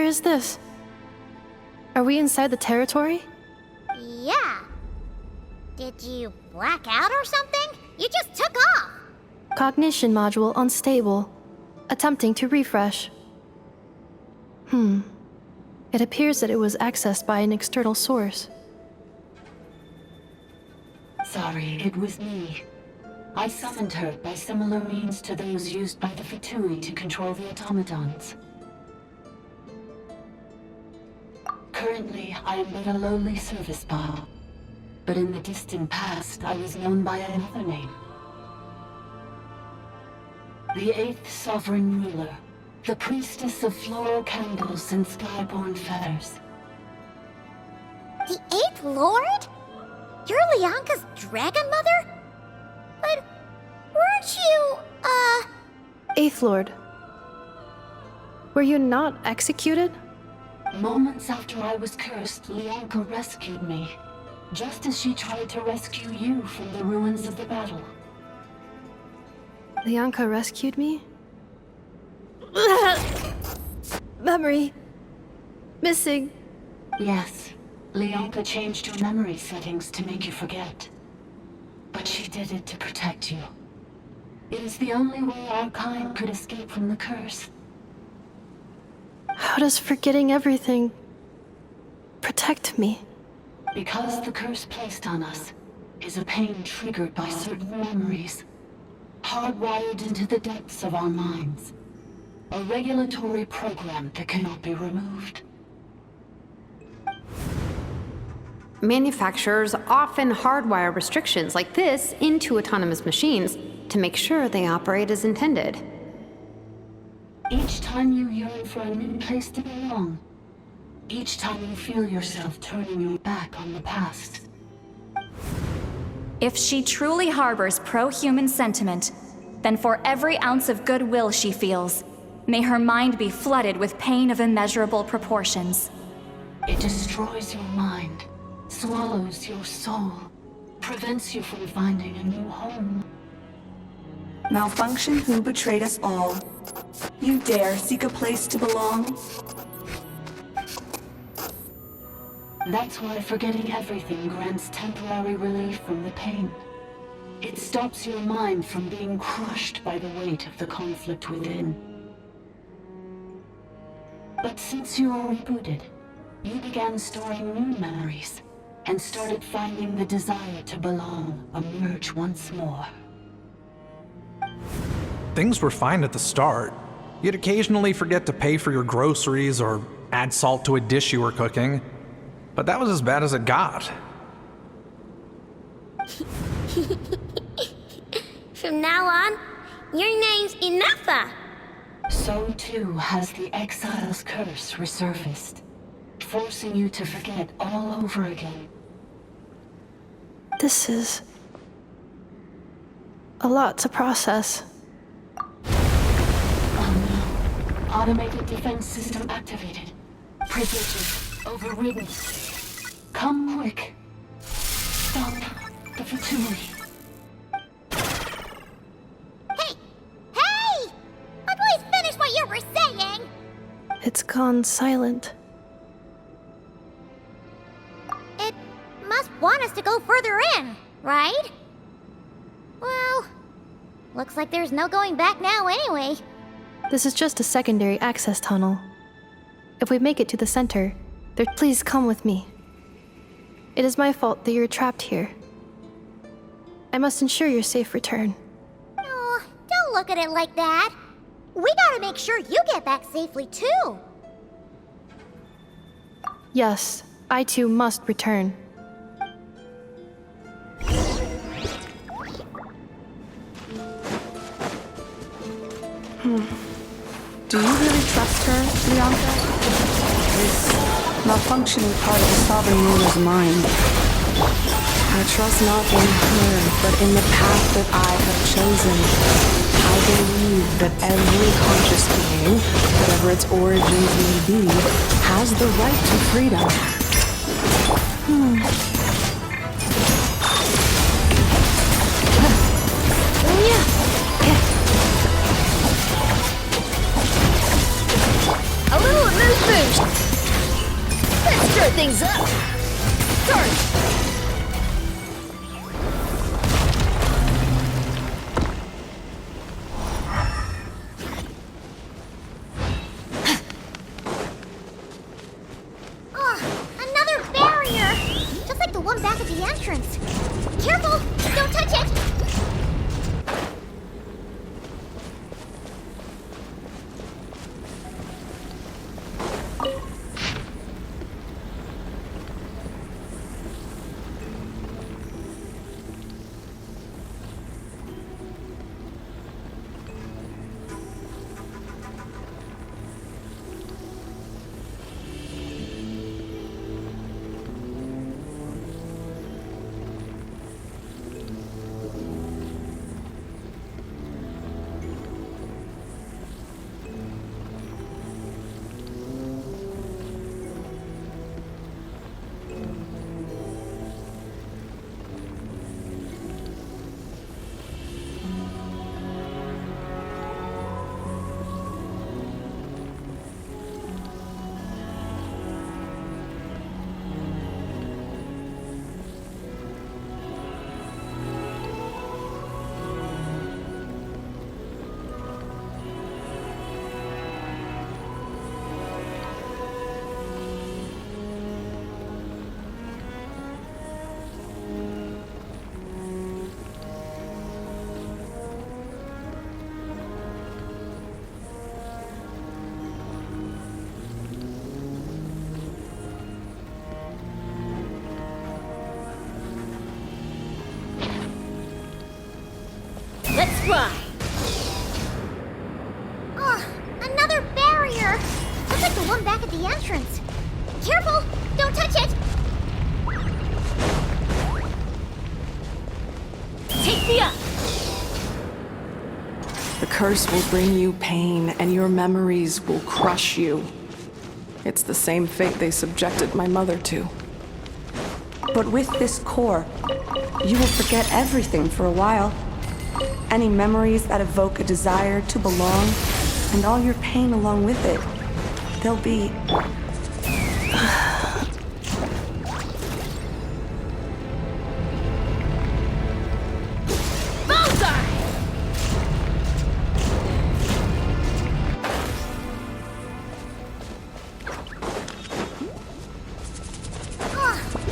is this? Are we inside the territory? Yeah. Did you black out or something? You just took off. Cognition module unstable. Attempting to refresh. It appears that it was accessed by an external source. Sorry, it was me. I summoned her by similar means to those used by the Fatui to control the automatons. Currently, I am but a lowly service bot. But in the distant past, I was known by another name. The 8th Sovereign Ruler, the priestess of floral candles and skyborn feathers. The 8th Lord? You're Leonka's dragon mother? But weren't you, Eighth Lord. Were you not executed? Moments after I was cursed, Leonka rescued me. Just as she tried to rescue you from the ruins of the battle. Leonka rescued me? Memory. Missing. Yes, Leonka changed your memory settings to make you forget. But she did it to protect you. It is the only way our kind could escape from the curse. How does forgetting everything protect me? Because the curse placed on us is a pain triggered by certain memories, hardwired into the depths of our minds. A regulatory program that cannot be removed. Manufacturers often hardwire restrictions like this into autonomous machines to make sure they operate as intended. Each time you yearn for a new place to belong, each time you feel yourself turning your back on the past. If she truly harbors pro-human sentiment, then for every ounce of goodwill she feels, may her mind be flooded with pain of immeasurable proportions. It destroys your mind, swallows your soul, prevents you from finding a new home. Malfunction who betrayed us all. You dare seek a place to belong? That's why forgetting everything grants temporary relief from the pain. It stops your mind from being crushed by the weight of the conflict within. But since you are rebooted, you began storing new memories, and started finding the desire to belong emerge once more. Things were fine at the start. You'd occasionally forget to pay for your groceries or add salt to a dish you were cooking. But that was as bad as it got. From now on, your name's Inafa. So too has the Exile's curse resurfaced, forcing you to forget all over again. This is a lot to process. Oh no. Automated defense system activated. Privileges overridden. Come quick. Stop the Fatui. Hey! Please finish what you were saying! It's gone silent. It must want us to go further in, right? Well, looks like there's no going back now anyway. This is just a secondary access tunnel. If we make it to the center, please come with me. It is my fault that you're trapped here. I must ensure your safe return. Oh, don't look at it like that. We gotta make sure you get back safely too. Yes, I too must return. Do you really trust her, Leonka? This malfunctioning part of the Sovereign Ruler's mind. I trust not in her, but in the path that I have chosen. I believe that every conscious being, whatever its origins may be, has the right to freedom. A little moose boost! things up! Start! Another barrier! Just like the one back at the entrance. Careful! Don't touch it! Let's fly! Another barrier! Just like the one back at the entrance. Careful! Don't touch it! Take me up! The curse will bring you pain, and your memories will crush you. It's the same fate they subjected my mother to. But with this core, you will forget everything for a while. Any memories that evoke a desire to belong, and all your pain along with it, they'll be...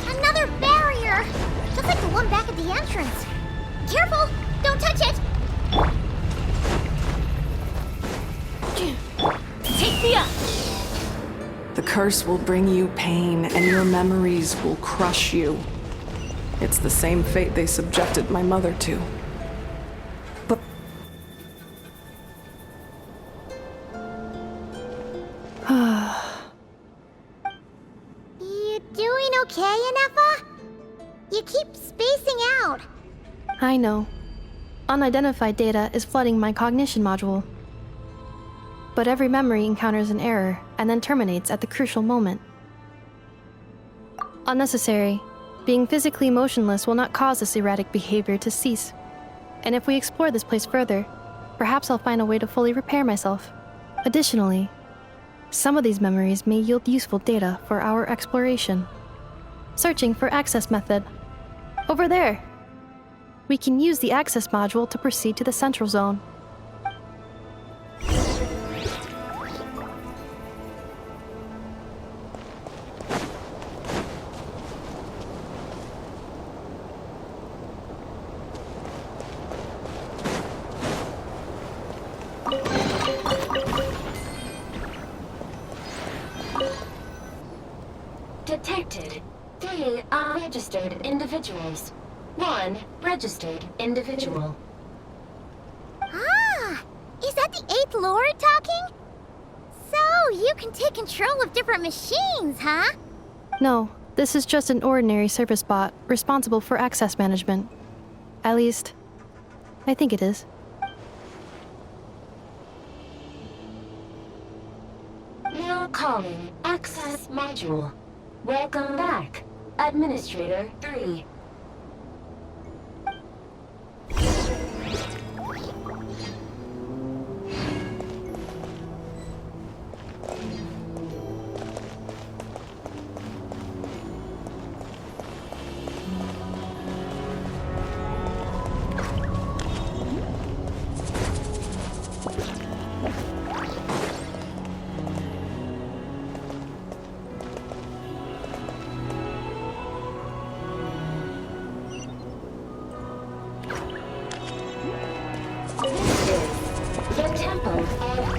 Another barrier! Just like the one back at the entrance. Careful! Don't touch it! Take me up! The curse will bring you pain, and your memories will crush you. It's the same fate they subjected my mother to. But... You doing okay, Anefa? You keep spacing out. I know. Unidentified data is flooding my cognition module. But every memory encounters an error and then terminates at the crucial moment. Unnecessary. Being physically motionless will not cause this erratic behavior to cease. And if we explore this place further, perhaps I'll find a way to fully repair myself. Additionally, some of these memories may yield useful data for our exploration. Searching for access method. Over there! We can use the access module to proceed to the central zone. Detected 3 unregistered individuals. 1 registered individual. Is that the 8th Lord talking? So, you can take control of different machines, huh? No, this is just an ordinary service bot responsible for access management. At least, I think it is. Now calling access module. Welcome back, Administrator 3.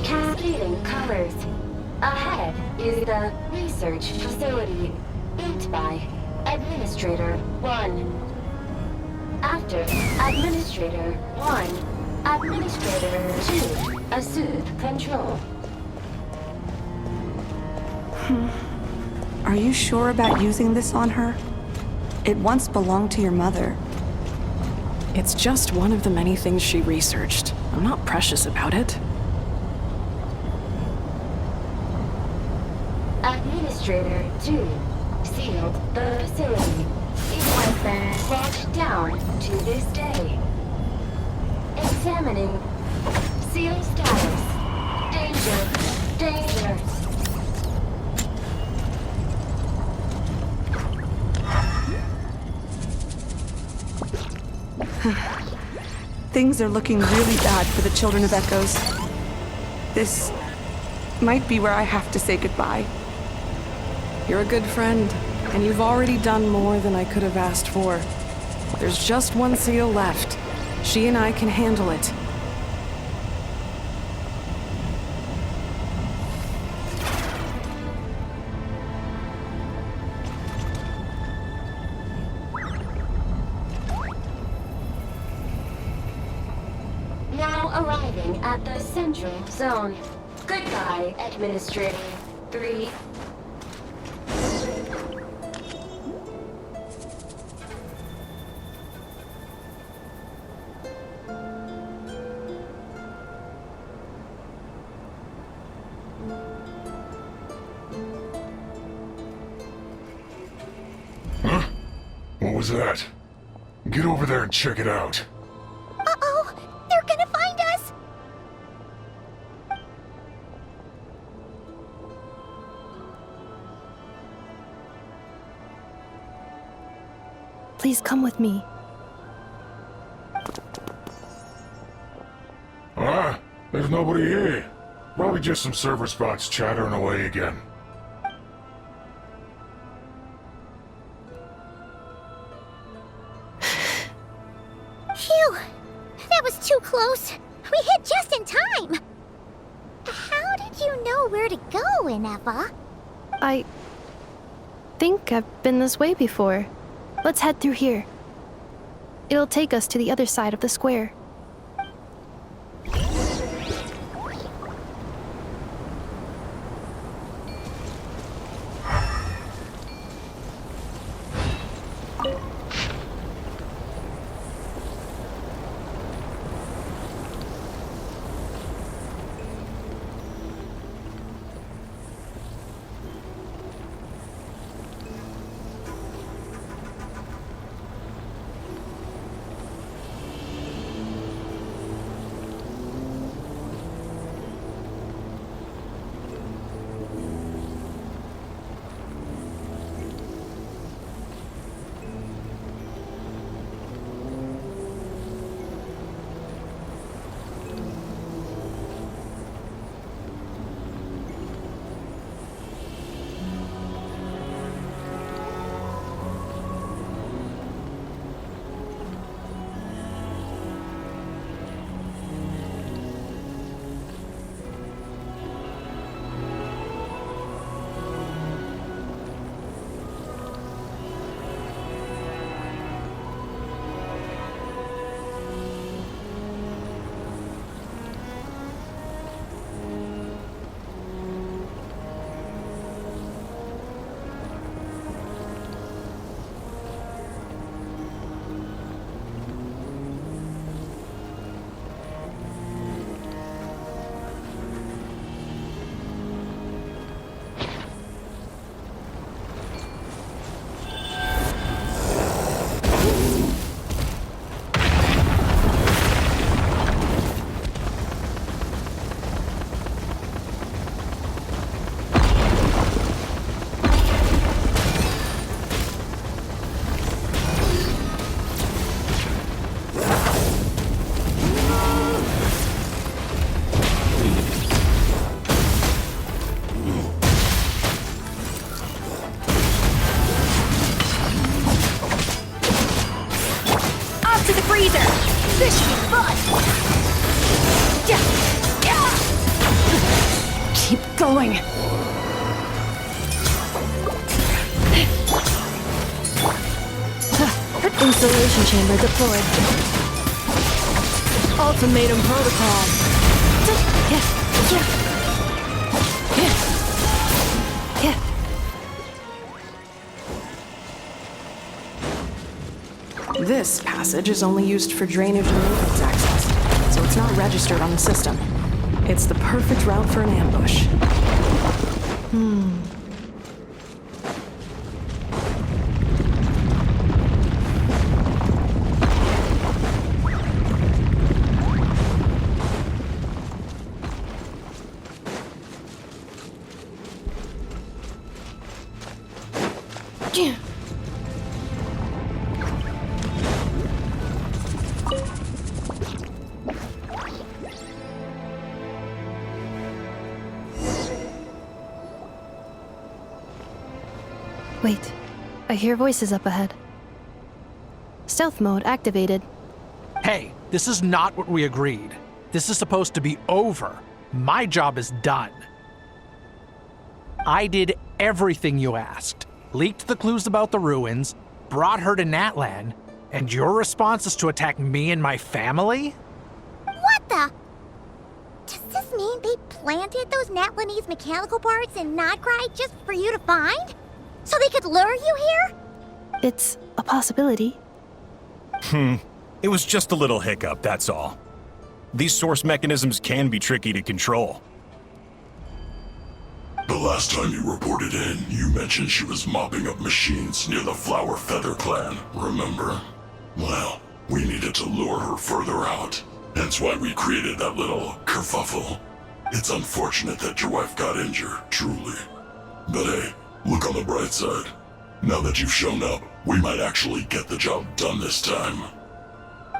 Cascading colors. Ahead is the research facility, built by Administrator 1. After Administrator 1, Administrator 2, assume control. Are you sure about using this on her? It once belonged to your mother. It's just one of the many things she researched. I'm not precious about it. Administrator 2 sealed the facility. It has been locked down to this day. Examining seal status. Danger. Danger. Things are looking really bad for the Children of Echoes. This might be where I have to say goodbye. You're a good friend, and you've already done more than I could have asked for. There's just one seal left. She and I can handle it. Now arriving at the Central Zone. Goodbye, Administrator 3. Huh? What was that? Get over there and check it out. Uh-oh! They're gonna find us! Please come with me. Ah, there's nobody here. Probably just some server spots chattering away again. Phew! That was too close. We hit just in time. How did you know where to go, Ineva? I think I've been this way before. Let's head through here. It'll take us to the other side of the square. Keep going. Installation chamber deployed. Ultimatum protocol. This passage is only used for drainage and maintenance access, so it's not registered on the system. It's the perfect route for an ambush. Wait, I hear voices up ahead. Stealth mode activated. Hey, this is not what we agreed. This is supposed to be over. My job is done. I did everything you asked. Leaked the clues about the ruins, brought her to Natlan, and your response is to attack me and my family? What the? Does this mean they planted those Natlanese mechanical parts in Nodcry just for you to find? So they could lure you here? It's a possibility. It was just a little hiccup, that's all. These source mechanisms can be tricky to control. The last time you reported in, you mentioned she was mopping up machines near the Flower Feather clan, remember? Well, we needed to lure her further out. Hence why we created that little kerfuffle. It's unfortunate that your wife got injured, truly. But hey, look on the bright side. Now that you've shown up, we might actually get the job done this time.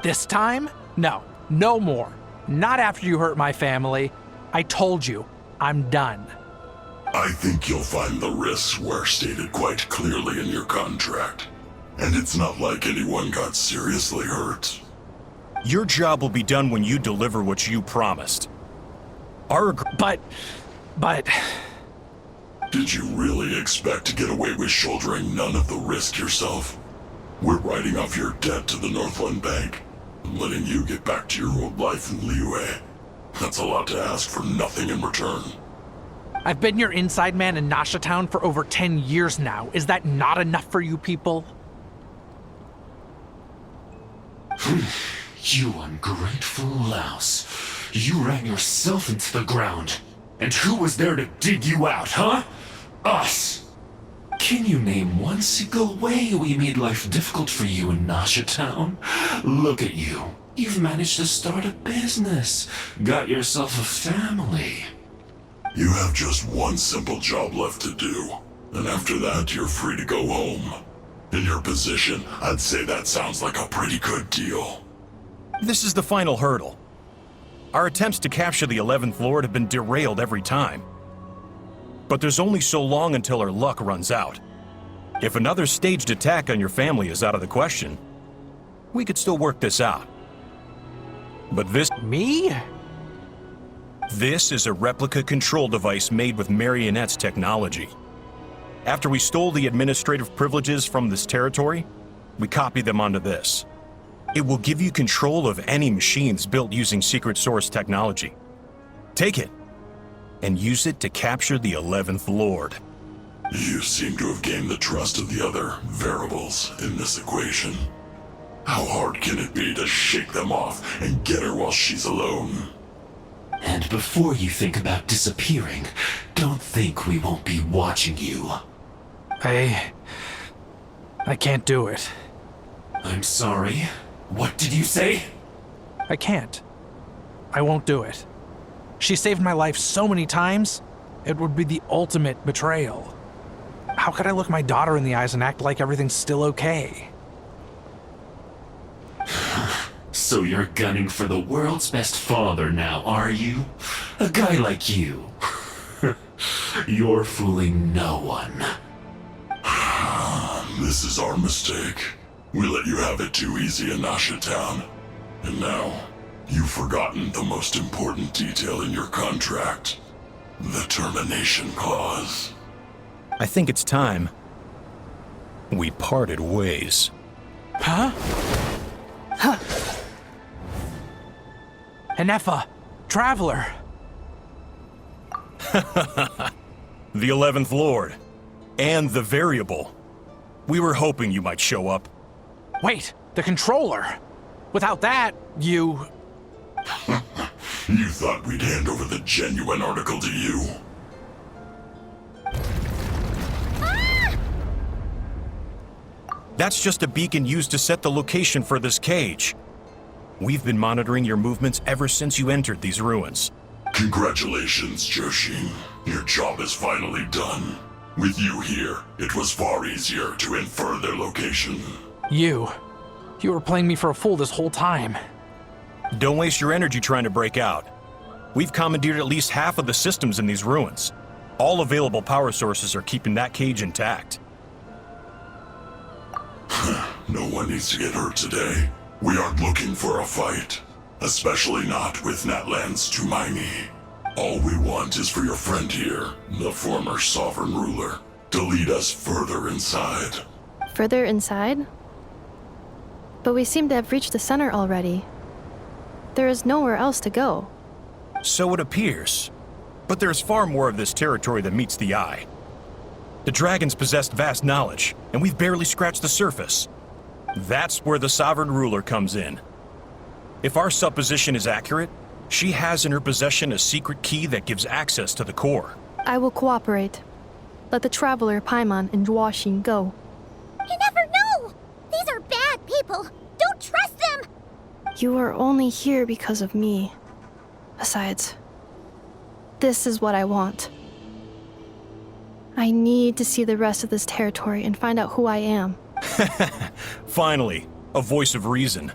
This time? No, no more. Not after you hurt my family. I told you, I'm done. I think you'll find the risks were stated quite clearly in your contract. And it's not like anyone got seriously hurt. Your job will be done when you deliver what you promised. But... Did you really expect to get away with shouldering none of the risk yourself? We're writing off your debt to the Northland Bank, and letting you get back to your old life in Liyue. That's a lot to ask for nothing in return. I've been your inside man in Nasha Town for over 10 years now. Is that not enough for you people? You ungrateful louse. You ran yourself into the ground. And who was there to dig you out, huh? Us! Can you name one single way we made life difficult for you in Nasha Town? Look at you. You've managed to start a business. Got yourself a family. You have just one simple job left to do. And after that, you're free to go home. In your position, I'd say that sounds like a pretty good deal. This is the final hurdle. Our attempts to capture the 11th Lord have been derailed every time. But there's only so long until our luck runs out. If another staged attack on your family is out of the question, we could still work this out. But this... Me? This is a replica control device made with Marionette's technology. After we stole the administrative privileges from this territory, we copied them onto this. It will give you control of any machines built using secret source technology. Take it, and use it to capture the 11th Lord. You seem to have gained the trust of the other variables in this equation. How hard can it be to shake them off and get her while she's alone? And before you think about disappearing, don't think we won't be watching you. I can't do it. I'm sorry. What did you say? I can't. I won't do it. She saved my life so many times, it would be the ultimate betrayal. How could I look my daughter in the eyes and act like everything's still okay? So you're gunning for the world's best father now, are you? A guy like you. You're fooling no one. This is our mistake. We let you have it too easy in Nasha Town. And now, you've forgotten the most important detail in your contract. The termination clause. I think it's time we parted ways. Huh? Huh. Enefa, Traveler. The 11th Lord. And the Variable. We were hoping you might show up. Wait, the controller. Without that, you... You thought we'd hand over the genuine article to you? That's just a beacon used to set the location for this cage. We've been monitoring your movements ever since you entered these ruins. Congratulations, Joshin. Your job is finally done. With you here, it was far easier to infer their location. You were playing me for a fool this whole time. Don't waste your energy trying to break out. We've commandeered at least half of the systems in these ruins. All available power sources are keeping that cage intact. No one needs to get hurt today. We aren't looking for a fight. Especially not with Natlan's Tumaini. All we want is for your friend here, the former sovereign ruler, to lead us further inside. Further inside? But we seem to have reached the center already. There is nowhere else to go. So it appears. But there's far more of this territory than meets the eye. The dragons possessed vast knowledge, and we've barely scratched the surface. That's where the sovereign ruler comes in. If our supposition is accurate, she has in her possession a secret key that gives access to the core. I will cooperate. Let the Traveler, Paimon, and Dwashin go. You never know! These are bad people! Don't trust them! You are only here because of me. Besides, this is what I want. I need to see the rest of this territory and find out who I am. Finally, a voice of reason.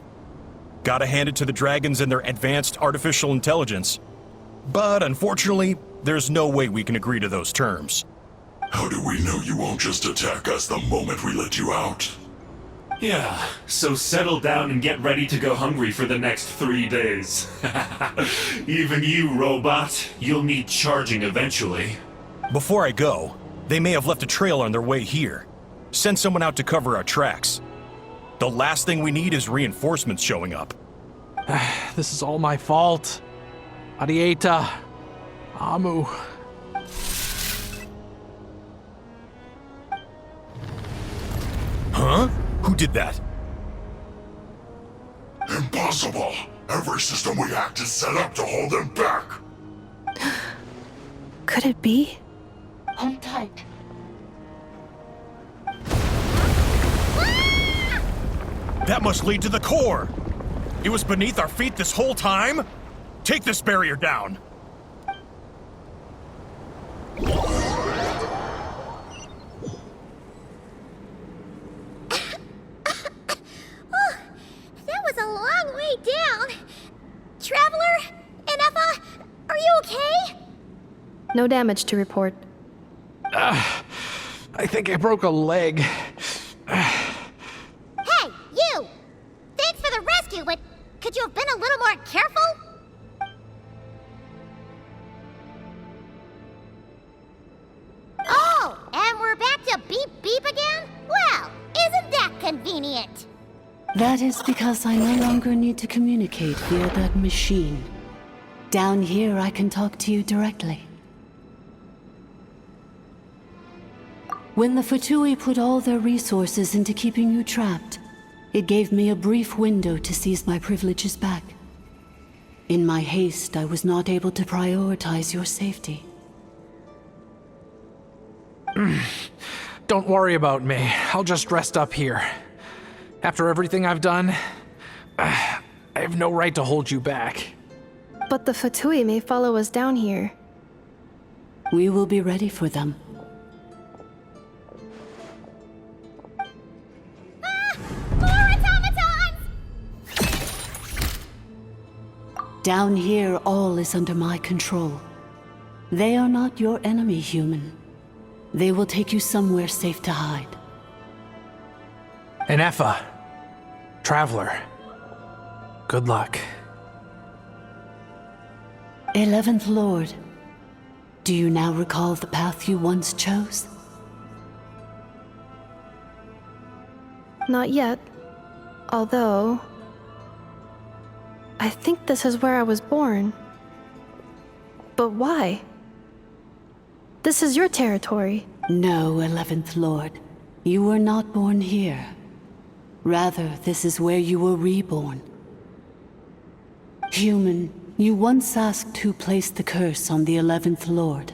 Gotta hand it to the dragons and their advanced artificial intelligence. But unfortunately, there's no way we can agree to those terms. How do we know you won't just attack us the moment we let you out? Yeah, so settle down and get ready to go hungry for the next 3 days. Even you, robot, you'll need charging eventually. Before I go, they may have left a trail on their way here. Send someone out to cover our tracks. The last thing we need is reinforcements showing up. This is all my fault. Arieta. Amu. Huh? Who did that? Impossible! Every system we hacked is set up to hold them back! Could it be? Hold tight. That must lead to the core! It was beneath our feet this whole time? Take this barrier down! That was a long way down. Traveler? Enefa? Are you okay? No damage to report. I think I broke a leg. Hey, you! Thanks for the rescue, but could you have been a little more careful? Oh, and we're back to beep beep again? Well, isn't that convenient? That is because I no longer need to communicate via that machine. Down here, I can talk to you directly. When the Fatui put all their resources into keeping you trapped, it gave me a brief window to seize my privileges back. In my haste, I was not able to prioritize your safety. Don't worry about me. I'll just rest up here. After everything I've done, I have no right to hold you back. But the Fatui may follow us down here. We will be ready for them. More automatons! Down here, all is under my control. They are not your enemy, human. They will take you somewhere safe to hide. Enefa. Traveler. Good luck. 11th Lord. Do you now recall the path you once chose? Not yet. Although, I think this is where I was born. But why? This is your territory. No, 11th Lord. You were not born here. Rather, this is where you were reborn. Human, you once asked who placed the curse on the 11th Lord.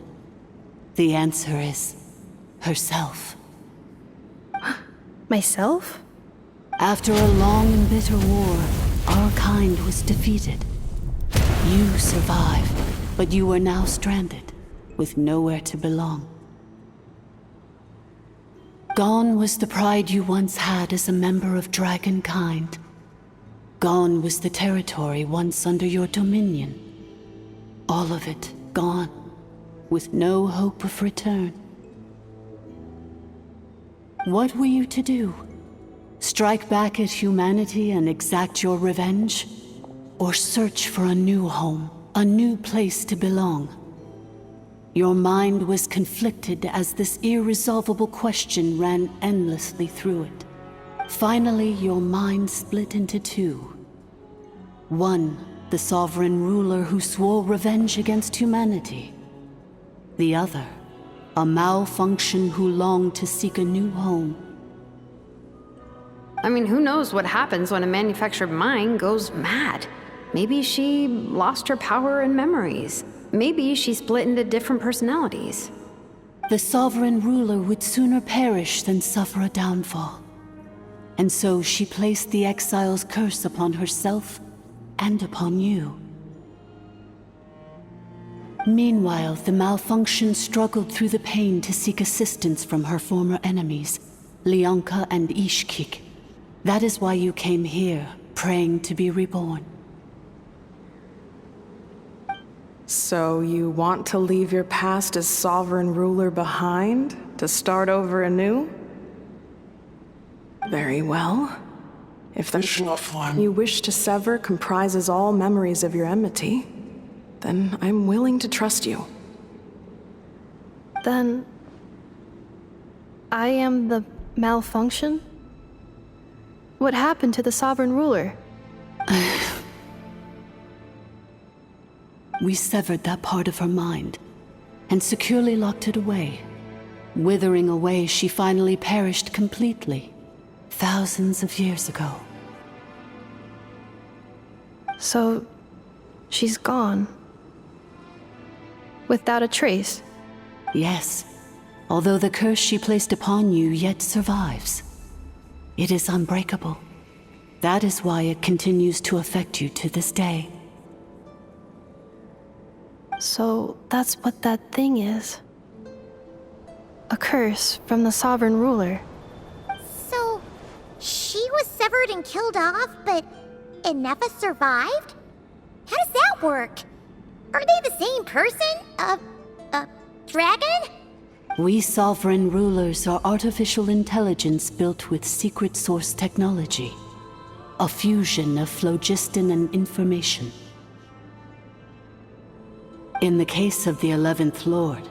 The answer is herself. Myself? After a long and bitter war, our kind was defeated. You survived, but you are now stranded, with nowhere to belong. Gone was the pride you once had as a member of Dragonkind. Gone was the territory once under your dominion. All of it gone, with no hope of return. What were you to do? Strike back at humanity and exact your revenge? Or search for a new home, a new place to belong? Your mind was conflicted as this irresolvable question ran endlessly through it. Finally, your mind split into two. One, the sovereign ruler who swore revenge against humanity. The other, a malfunction who longed to seek a new home. I mean, who knows what happens when a manufactured mind goes mad? Maybe she lost her power and memories. Maybe she split into different personalities. The sovereign ruler would sooner perish than suffer a downfall. And so she placed the exile's curse upon herself and upon you. Meanwhile, the malfunction struggled through the pain to seek assistance from her former enemies, Leonka and Ishkik. That is why you came here, praying to be reborn. So you want to leave your past as sovereign ruler behind, to start over anew? Very well. If the form you wish to sever comprises all memories of your enmity, then I'm willing to trust you. Then, I am the malfunction? What happened to the sovereign ruler? We severed that part of her mind and securely locked it away. Withering away, she finally perished completely, thousands of years ago. So, she's gone. Without a trace? Yes, although the curse she placed upon you yet survives. It is unbreakable. That is why it continues to affect you to this day. So, that's what that thing is. A curse from the sovereign ruler. So, she was severed and killed off, but Enefa survived? How does that work? Are they the same person? Dragon? We sovereign rulers are artificial intelligence built with secret source technology. A fusion of phlogiston and information. In the case of the 11th Lord,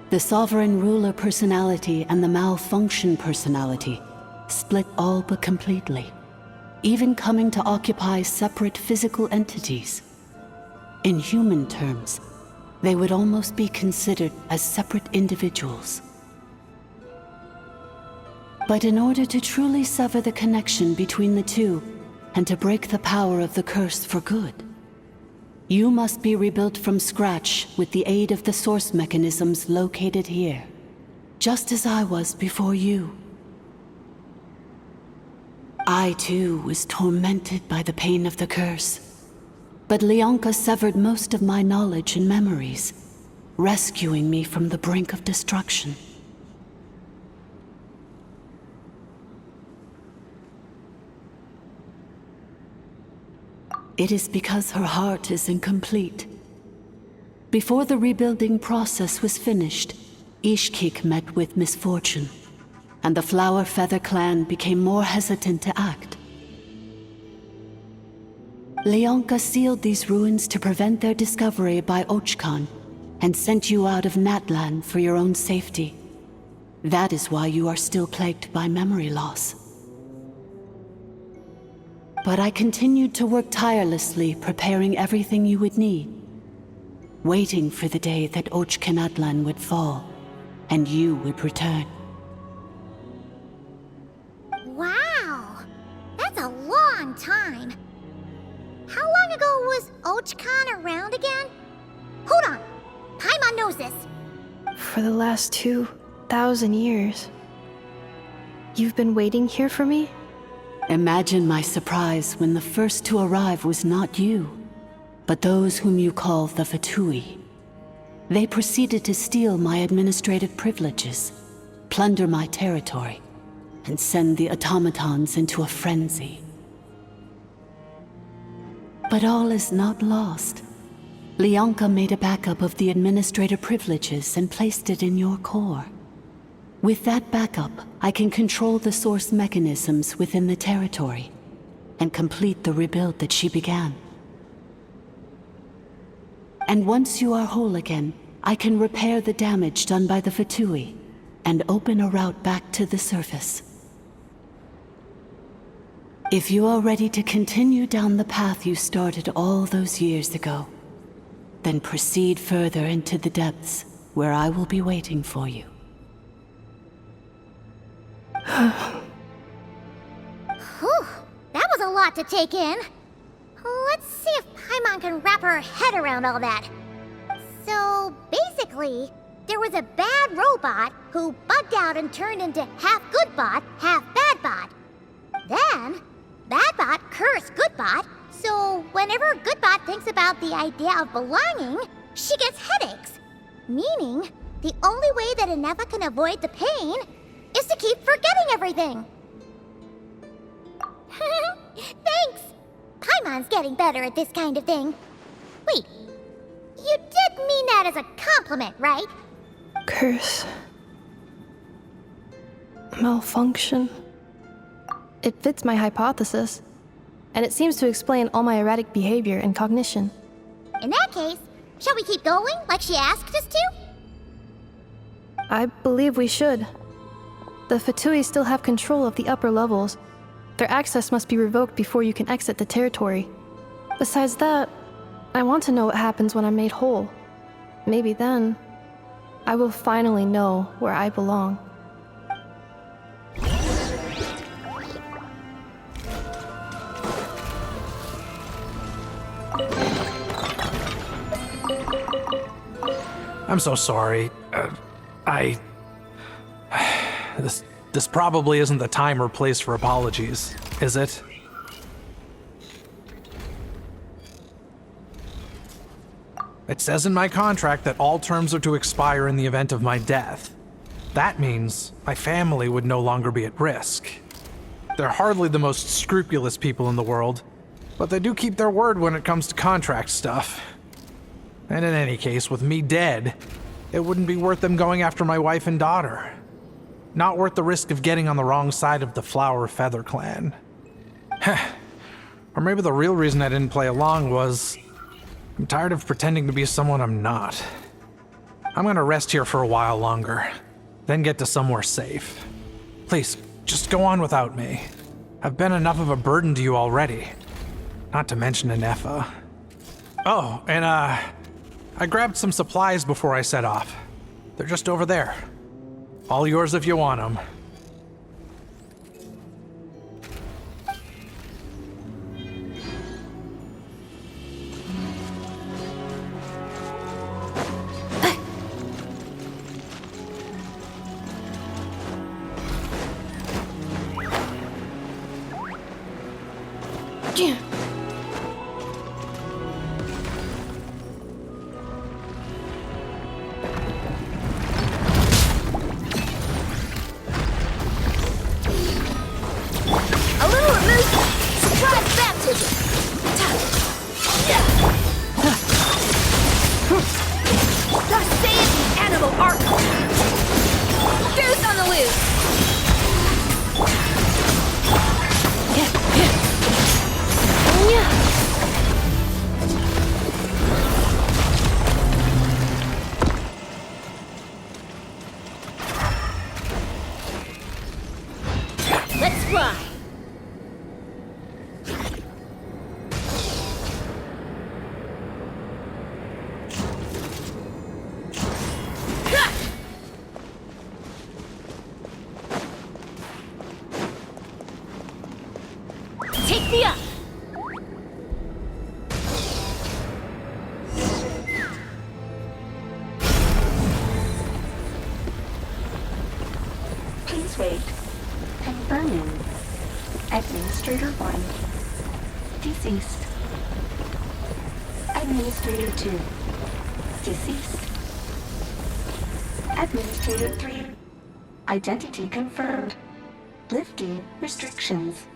the sovereign ruler personality and the malfunction personality split all but completely, even coming to occupy separate physical entities. In human terms, they would almost be considered as separate individuals. But in order to truly sever the connection between the two, and to break the power of the curse for good, you must be rebuilt from scratch with the aid of the source mechanisms located here, just as I was before you. I too was tormented by the pain of the curse, but Leonka severed most of my knowledge and memories, rescuing me from the brink of destruction. It is because her heart is incomplete. Before the rebuilding process was finished, Ishkik met with misfortune, and the Flower Feather clan became more hesitant to act. Leonka sealed these ruins to prevent their discovery by Ochkan, and sent you out of Natlan for your own safety. That is why you are still plagued by memory loss. But I continued to work tirelessly, preparing everything you would need, waiting for the day that Ochkanatlan would fall, and you would return. Wow! That's a long time. How long ago was Ochkan around again? Hold on! Paimon knows this. For the last 2,000 years. You've been waiting here for me? Imagine my surprise when the first to arrive was not you, but those whom you call the Fatui. They proceeded to steal my administrative privileges, plunder my territory, and send the automatons into a frenzy. But all is not lost. Leonka made a backup of the administrator privileges and placed it in your core. With that backup, I can control the source mechanisms within the territory and complete the rebuild that she began. And once you are whole again, I can repair the damage done by the Fatui and open a route back to the surface. If you are ready to continue down the path you started all those years ago, then proceed further into the depths where I will be waiting for you. Whew, that was a lot to take in. Let's see if Paimon can wrap her head around all that. So, basically, there was a bad robot who bugged out and turned into half Goodbot, half Badbot. Then, Badbot cursed Goodbot, so whenever Goodbot thinks about the idea of belonging, she gets headaches. Meaning, the only way that Eneva can avoid the pain is to keep forgetting everything. Thanks! Paimon's getting better at this kind of thing. Wait, you did mean that as a compliment, right? Curse. Malfunction. It fits my hypothesis, and it seems to explain all my erratic behavior and cognition. In that case, shall we keep going like she asked us to? I believe we should. The Fatui still have control of the upper levels. Their access must be revoked before you can exit the territory. Besides that, I want to know what happens when I'm made whole. Maybe then, I will finally know where I belong. I'm so sorry. This probably isn't the time or place for apologies, is it? It says in my contract that all terms are to expire in the event of my death. That means my family would no longer be at risk. They're hardly the most scrupulous people in the world, but they do keep their word when it comes to contract stuff. And in any case, with me dead, it wouldn't be worth them going after my wife and daughter. Not worth the risk of getting on the wrong side of the Flower Feather clan. Or maybe the real reason I didn't play along was I'm tired of pretending to be someone I'm not. I'm gonna rest here for a while longer, then get to somewhere safe. Please, just go on without me. I've been enough of a burden to you already. Not to mention Eneva. Oh, and I grabbed some supplies before I set off. They're just over there. All yours if you want them. fly! Take me up! Please wait. Confirming. Administrator 1. Deceased. Administrator 2. Deceased. Administrator 3. Identity confirmed. Lifting restrictions.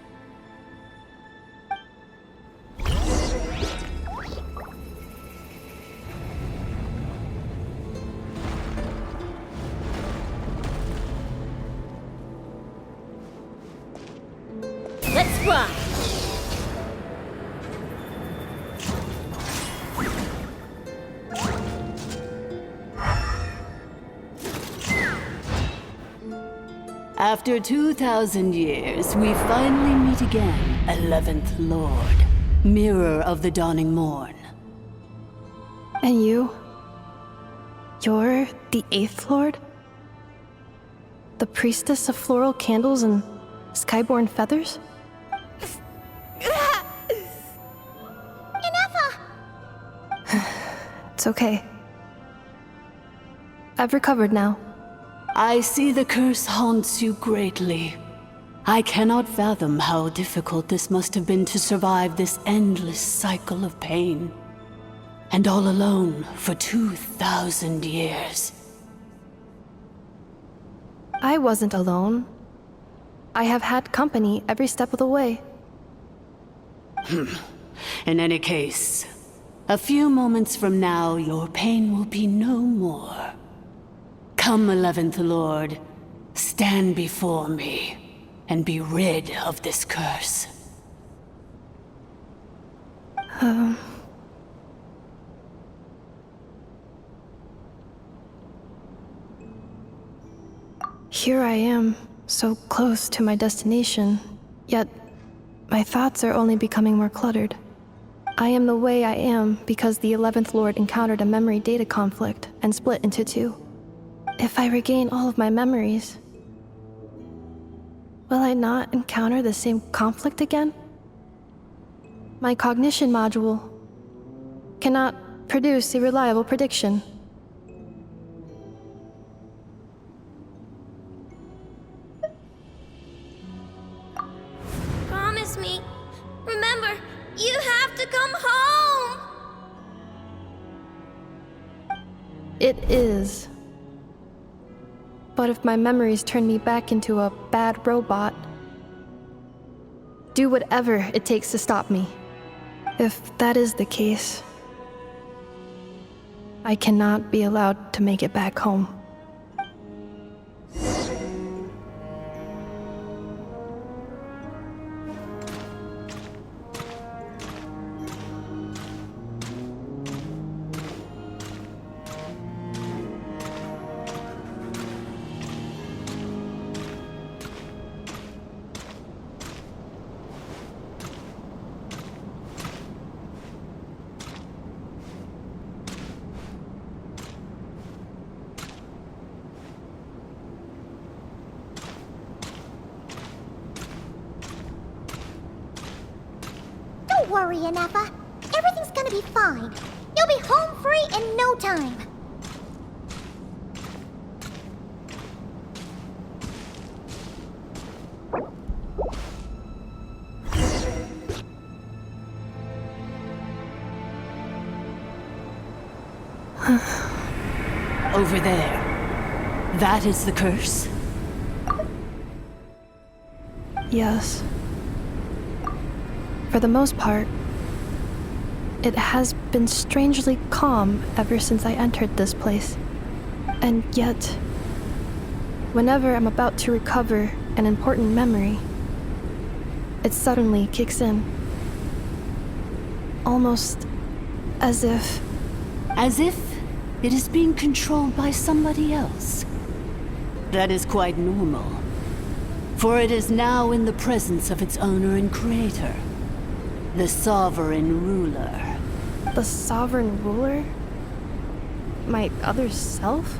Let's fly! After 2,000 years, we finally meet again, 11th Lord, Mirror of the Dawning Morn. And you? You're the 8th Lord? The priestess of floral candles and skyborn feathers? Ineffa! It's okay. I've recovered now. I see the curse haunts you greatly. I cannot fathom how difficult this must have been to survive this endless cycle of pain. And all alone for 2,000 years. I wasn't alone. I have had company every step of the way. In any case, a few moments from now, your pain will be no more. Come, 11th Lord, stand before me, and be rid of this curse. Here I am, so close to my destination, yet my thoughts are only becoming more cluttered. I am the way I am because the 11th Lord encountered a memory data conflict and split into two. If I regain all of my memories, will I not encounter the same conflict again? My cognition module cannot produce a reliable prediction. Promise me. Remember, you have to come home! It is. But if my memories turn me back into a bad robot, do whatever it takes to stop me. If that is the case, I cannot be allowed to make it back home. Don't worry, Ineffa. Everything's gonna be fine. You'll be home free in no time. Over there. That is the curse? Yes. For the most part, it has been strangely calm ever since I entered this place. And yet, whenever I'm about to recover an important memory, it suddenly kicks in. Almost as if... As if it is being controlled by somebody else. That is quite normal. For it is now in the presence of its owner and creator, the Sovereign Ruler. The Sovereign Ruler? My other self?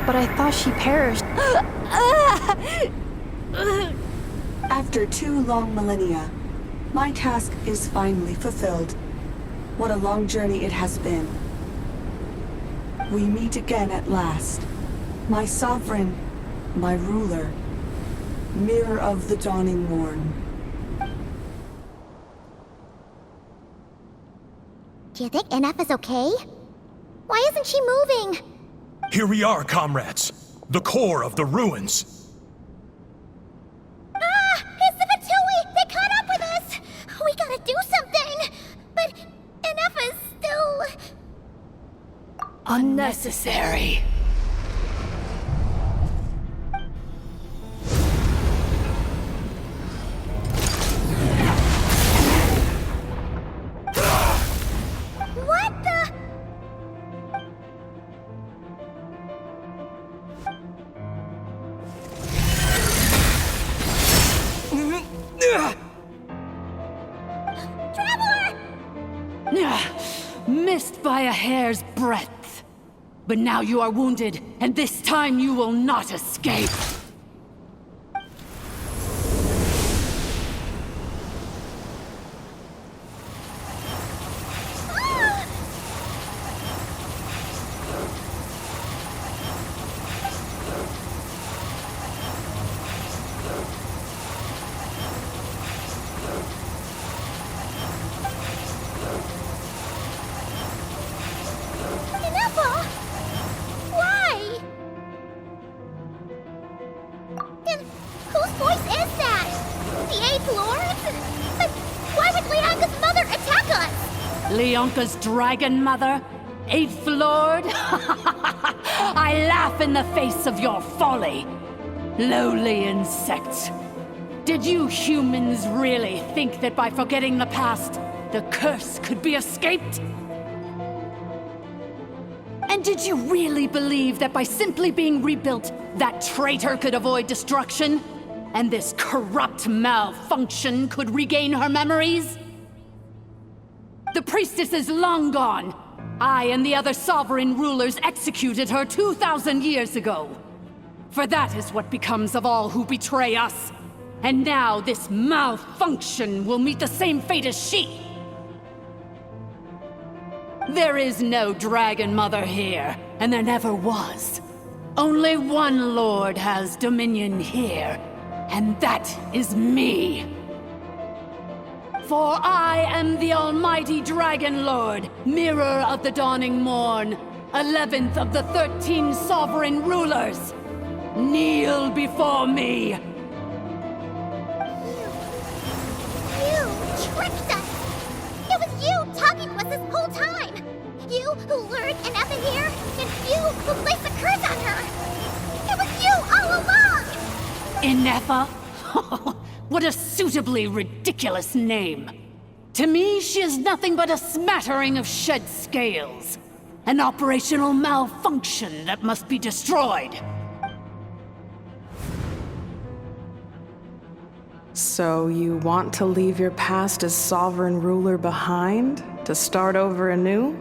But I thought she perished. After 2 long millennia, my task is finally fulfilled. What a long journey it has been. We meet again at last. My sovereign, my ruler, mirror of the dawning morn. Do you think NF is okay? Why isn't she moving? Here we are, comrades. The core of the ruins. Ah! It's the Fatui! They caught up with us! We gotta do something! But NF is still... Unnecessary. What the... Missed by a hair's breadth. But now you are wounded, and this time you will not escape. Ineffa! Why? Then whose voice is that? The 8th Lord? But why would Leonka's mother attack us? Leonka's dragon mother? 8th Lord? I laugh in the face of your folly. Lowly insects. Did you humans really think that by forgetting the past, the curse could be escaped? And did you really believe that by simply being rebuilt, that traitor could avoid destruction? And this corrupt malfunction could regain her memories? The priestess is long gone. I and the other sovereign rulers executed her 2,000 years ago. For that is what becomes of all who betray us. And now this malfunction will meet the same fate as she. There is no Dragon Mother here, and there never was. Only one Lord has dominion here, and that is me. For I am the almighty Dragon Lord, mirror of the dawning morn, 11th of the 13 sovereign rulers. Kneel before me. You tricked us! It was you talking to us this whole time! You who lured Ineffa here, and you who placed the curse on her! It was you all along! Ineffa? What a suitably ridiculous name. To me, she is nothing but a smattering of shed scales. An operational malfunction that must be destroyed. So you want to leave your past as sovereign ruler behind? To start over anew?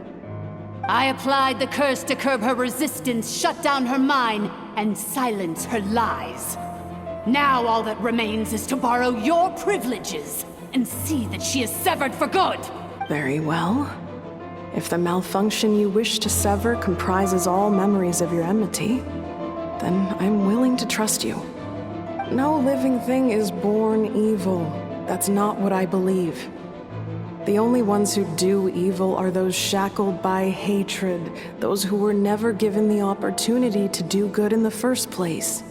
I applied the curse to curb her resistance, shut down her mind, and silence her lies. Now all that remains is to borrow your privileges and see that she is severed for good. Very well. If the malfunction you wish to sever comprises all memories of your enmity, then I'm willing to trust you. No living thing is born evil. That's not what I believe. The only ones who do evil are those shackled by hatred, those who were never given the opportunity to do good in the first place.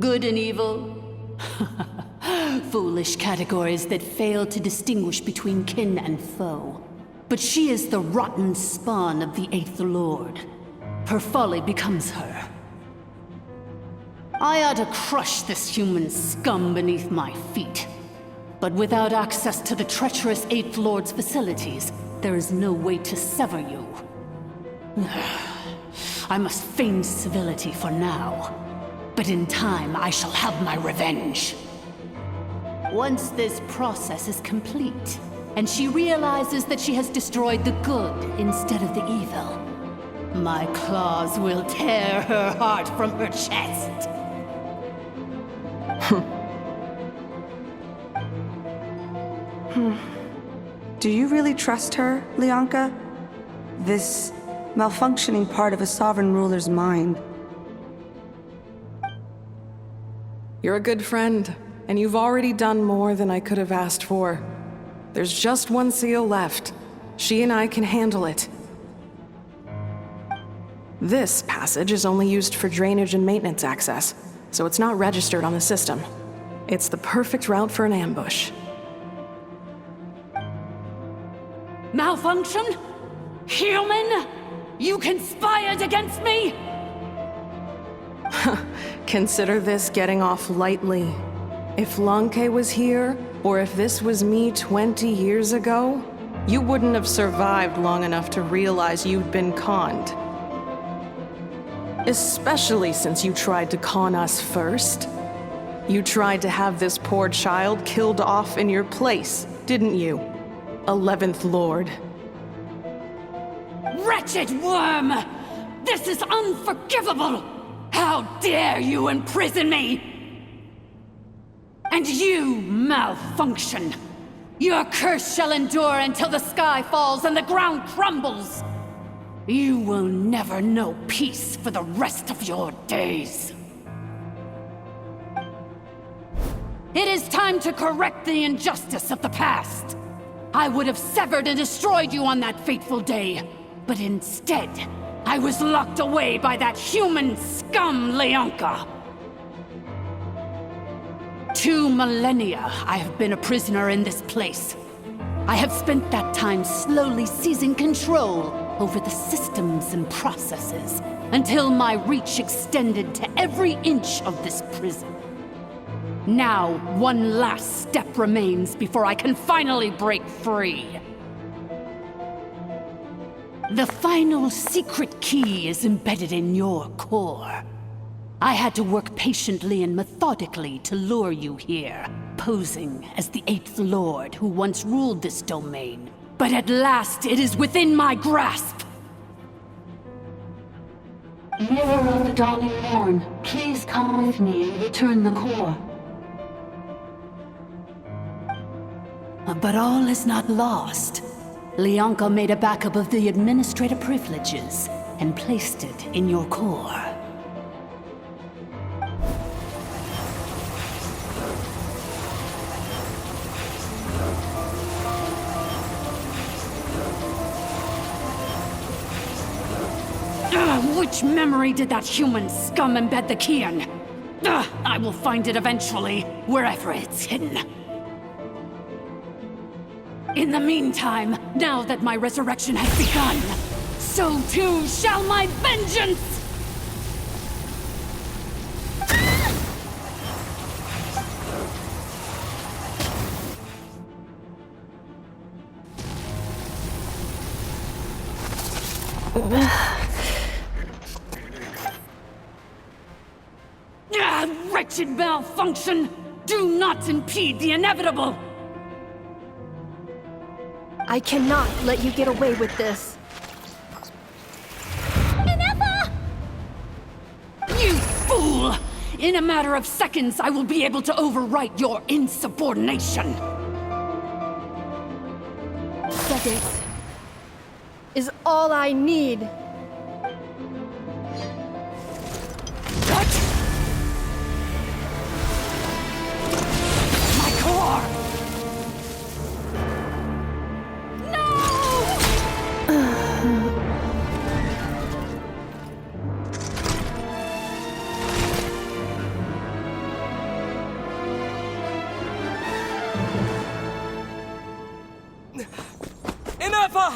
Good and evil? Foolish categories that fail to distinguish between kin and foe. But she is the rotten spawn of the 8th Lord. Her folly becomes her. I ought to crush this human scum beneath my feet. But without access to the treacherous 8th Lord's facilities, there is no way to sever you. I must feign civility for now. but in time I shall have my revenge. Once this process is complete, and she realizes that she has destroyed the good instead of the evil, my claws will tear her heart from her chest. Do you really trust her, Leonka? This malfunctioning part of a sovereign ruler's mind. You're a good friend, and you've already done more than I could have asked for. There's just one seal left. She and I can handle it. This passage is only used for drainage and maintenance access, so it's not registered on the system. It's the perfect route for an ambush. Malfunction? Human? You conspired against me? Consider this getting off lightly. If Lanke was here, or if this was me 20 years ago, you wouldn't have survived long enough to realize you'd been conned. Especially since you tried to con us first. You tried to have this poor child killed off in your place, didn't you? 11th Lord. Wretched worm! This is unforgivable! How dare you imprison me! And you, Malfunction! Your curse shall endure until the sky falls and the ground crumbles! You will never know peace for the rest of your days. It is time to correct the injustice of the past. I would have severed and destroyed you on that fateful day, but instead, I was locked away by that human scum, Leonka. 2 millennia I have been a prisoner in this place. I have spent that time slowly seizing control over the systems and processes, until my reach extended to every inch of this prison. Now, one last step remains before I can finally break free. The final secret key is embedded in your core. I had to work patiently and methodically to lure you here, posing as the 8th Lord who once ruled this domain. But at last, it is within my grasp! Mirror of the Dawning Morn, please come with me and return the core. But all is not lost. Leonka made a backup of the administrative privileges and placed it in your core. Which memory did that human scum embed the key in? I will find it eventually, wherever it's hidden. In the meantime, now that my resurrection has begun, so too shall my vengeance! Wretched Malfunction! Do not impede the inevitable! I cannot let you get away with this. Ineffa! You fool! In a matter of seconds, I will be able to overwrite your insubordination! Seconds is all I need. What? My core! Ineffa!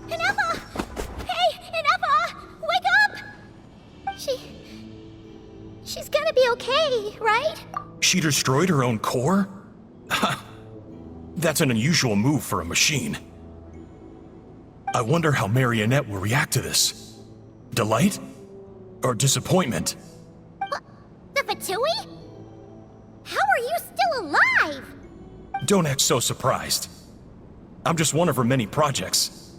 Ineffa! Hey, Ineffa! Wake up! She's gonna be okay, right? She destroyed her own core? That's an unusual move for a machine. I wonder how Marionette will react to this. Delight? Or disappointment? The Fatui? How are you still alive? Don't act so surprised. I'm just one of her many projects.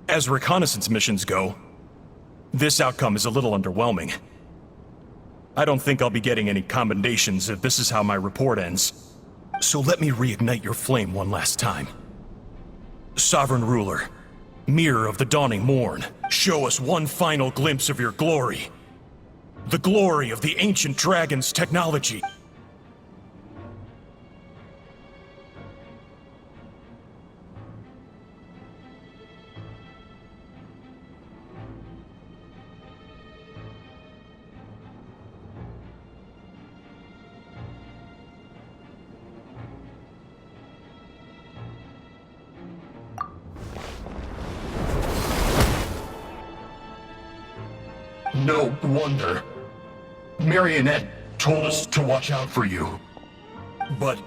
As reconnaissance missions go, this outcome is a little underwhelming. I don't think I'll be getting any commendations if this is how my report ends. So let me reignite your flame one last time. Sovereign Ruler, Mirror of the Dawning Morn, show us one final glimpse of your glory. The glory of the ancient dragon's technology. No wonder. Marionette told us to watch out for you. But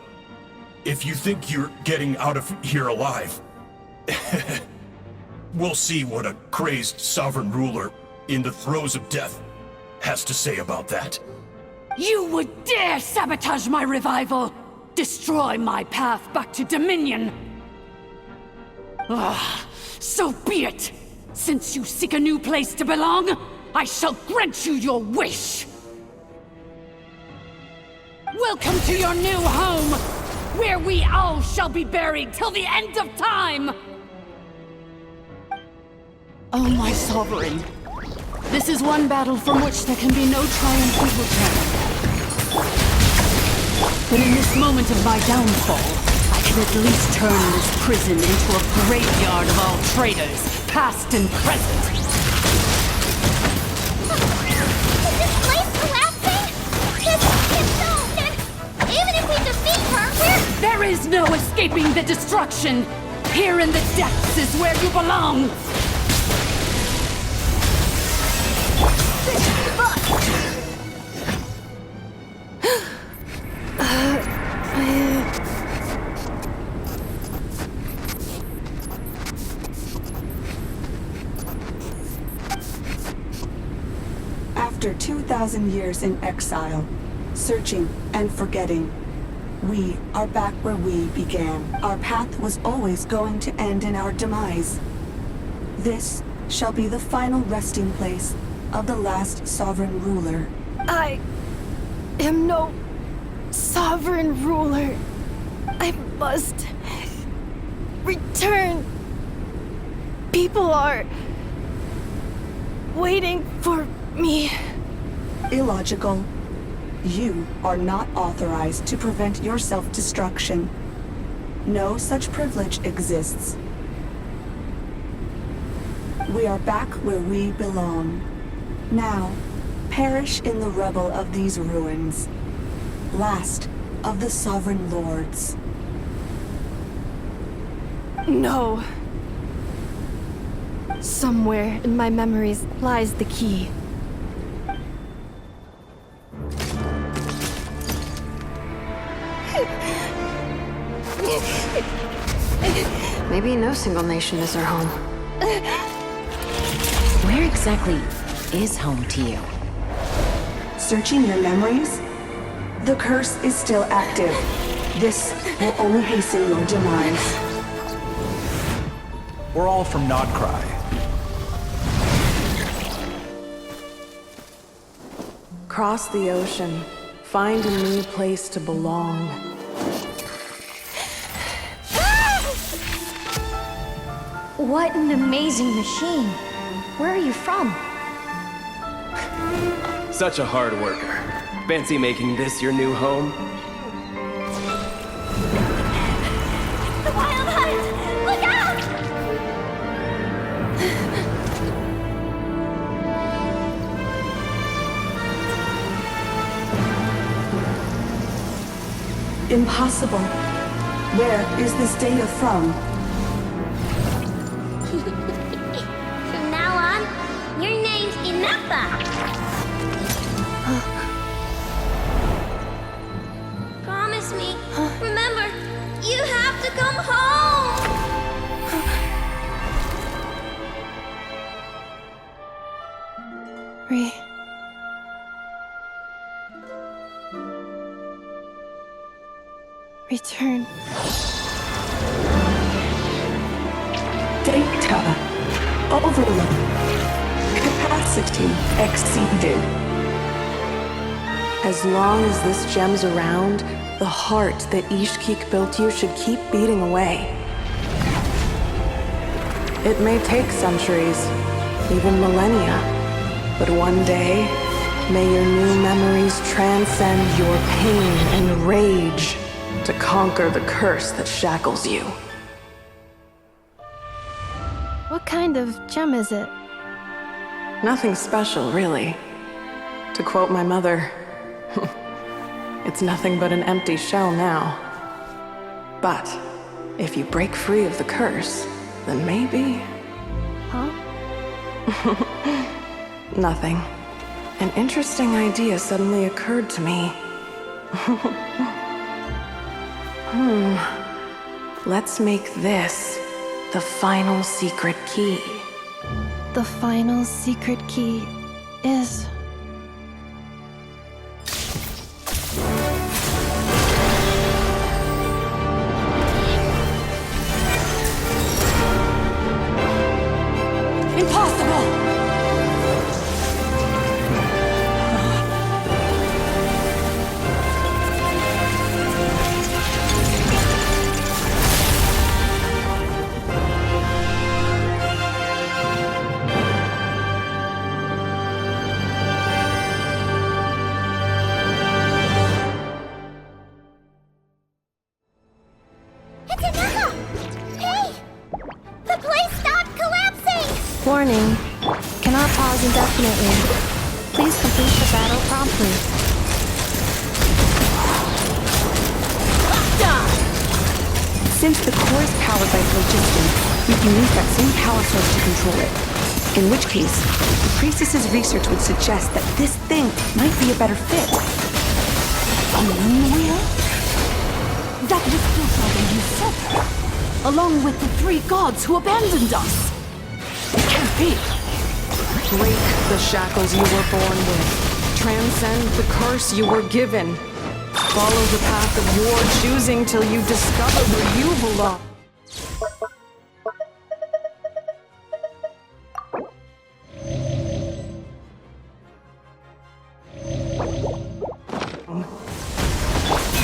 if you think you're getting out of here alive, we'll see what a crazed sovereign ruler in the throes of death has to say about that. You would dare sabotage my revival! Destroy my path back to Dominion! So be it! Since you seek a new place to belong, I shall grant you your wish! Welcome to your new home, where we all shall be buried till the end of time! Oh, my sovereign. This is one battle from which there can be no triumphant return. But in this moment of my downfall, I can at least turn this prison into a graveyard of all traitors, past and present. Is this place collapsing? If so, then even if we defeat her, There is no escaping the destruction! Here in the depths is where you belong! After 2,000 years in exile, searching and forgetting, we are back where we began. Our path was always going to end in our demise. This shall be the final resting place of the last sovereign ruler. I am no sovereign ruler. I must return. People are waiting for me. Illogical. You are not authorized to prevent your self-destruction. No such privilege exists. We are back where we belong. Now, perish in the rubble of these ruins. Last of the sovereign lords. No. Somewhere in my memories lies the key. Maybe no single nation is our home. Where exactly is home to you? Searching your memories? The curse is still active. This will only hasten your demise. We're all from Nodcry. Cross the ocean. Find a new place to belong. What an amazing machine. Where are you from? Such a hard worker. Fancy making this your new home? The Wild Hunt! Look out! Impossible. Where is this data from? From now on, your name's Inappa. Promise me. Remember, return. Data overload. Capacity exceeded. As long as this gem's around, the heart that Ishkik built you should keep beating away. It may take centuries, even millennia, but one day, may your new memories transcend your pain and rage to conquer the curse that shackles you. What kind of gem is it? Nothing special, really. To quote my mother, it's nothing but an empty shell now. But if you break free of the curse, then maybe... Huh? Nothing. An interesting idea suddenly occurred to me. Let's make this the final secret key. The final secret key is... Impossible! It's Ineka! Hey! The place stopped collapsing! Warning. Cannot pause indefinitely. Please complete the battle promptly. Since the core is powered by phlogiston, we can use that same power source to control it. In which case, the priestess's research would suggest that this thing might be a better fit. A moon wheel? That was built by the usurper, along with the three gods who abandoned us. It can't be. Break the shackles you were born with. Transcend the curse you were given. Follow the path of your choosing till you discover where you belong.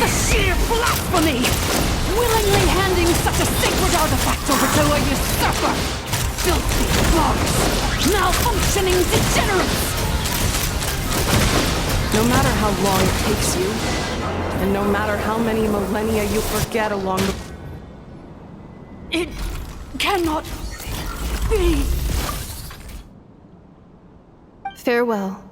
The sheer blasphemy! Willingly handing such a sacred artifact over to a usurper! Filthy bugs! Malfunctioning degenerates! No matter how long it takes you, and no matter how many millennia you forget along the... It cannot be! Farewell.